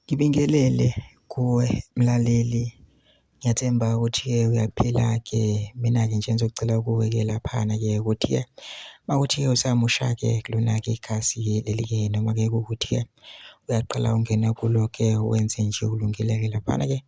Ngibingelele kuwe mlaleli, ngiyathemba ukuthi-ke uyaphila-ke. Mina-ke nje ngizocela kuwe-ke laphana-ke ukuthi-ke mawukuthi-ke usamusha-ke kulona-ke ikhasi-ke leli-ke, noma-ke kuwukuthi-ke uyaqala ungena kulo-ke wenze nje ulungile-ke laphana-ke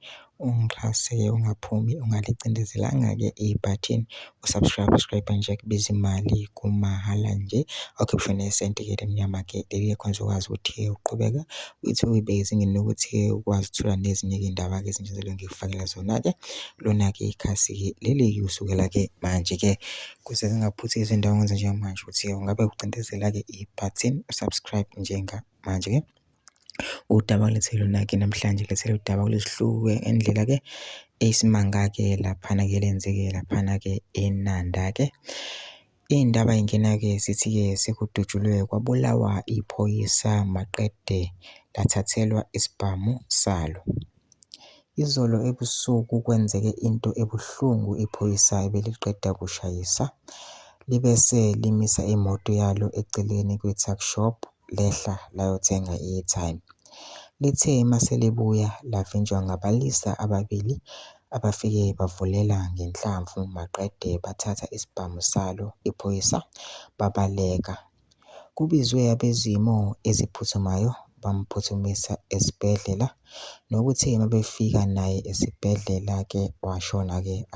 ungixhase-ke ungaphumi ungalicindezelanga-ke ibhathini u-subscribe nje kubiza imali kumahhala nje. Awukhiphi nesenti-ke lemnyama-ke leli khona uzokwazi ukuthi-ke uqhubeka uthi uyibheke ezingeni lokuthi-ke ukwazi ukuthola nezinye-ke iy'ndaba-ke ezinjalo ngikufakela zona-ke lona-ke ikhasi-ke leli kusukela-ke manje-ke kuze ngingaphuthi izindawo ngenza njengamanje ukuthi-ke ungabe ucindezela-ke ibhathini u-subscribe njengamanje-ke. Udaba ngilethele lona-ke namhlanje ngilethele udaba kulesihlukwe indlela-ke eyisimanga-ke laphana-ke lenzeke laphana-ke eNanda-ke. Iy'ndaba ey'ngena-ke zithi-ke sekudutshulwe kwabulawa iphoyisa maqede lathathelwa isibhamu salo. Izolo ebusuku kwenzeke into ebuhlungu, iphoyisa ebeliqeda kushayisa libese limisa imoto yalo eceleni kwe-tuckshop lehla layothenga i-airtime. Lithe mase libuya lavinjwa ngabalisa ababili abafike bavulela ngenhlamvu maqede bathatha isibhamu salo iphoyisa babaleka. Kubizwe abezimo eziphuthumayo bamphuthumisa esibhedlela, nokuthi mabefika naye esibhedlela-ke washona-ke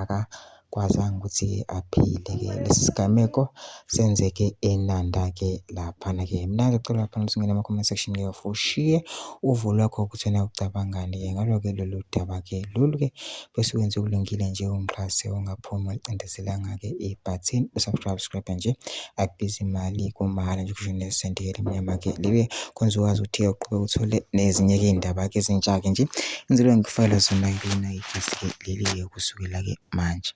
akakwazanga ukuthi aphile-ke. Lesi sigameko senzeke eNanda-ke laphana-ke. Mina ngicela laphana ukuthi ungene ama-comment section-ke ushiye uvo lwakho ukuthi wena ucabangani-ke ngalo-ke lolu daba-ke lolu-ke bese wenze okulungile nje ungixhase ungaphumi ungacindezelanga-ke ibhathini u-subscribe nje akubizi imali kumahhala nje ukhishwe nesenti-ke lemnyama-ke leli khona uzokwazi ukuthi-ke uqhubeke uthole nezinye-ke iy'ndaba-ke ezintsha-ke nje engizobe ngikufakela zona kulona ikhasi-ke leli-ke kusukela-ke manje.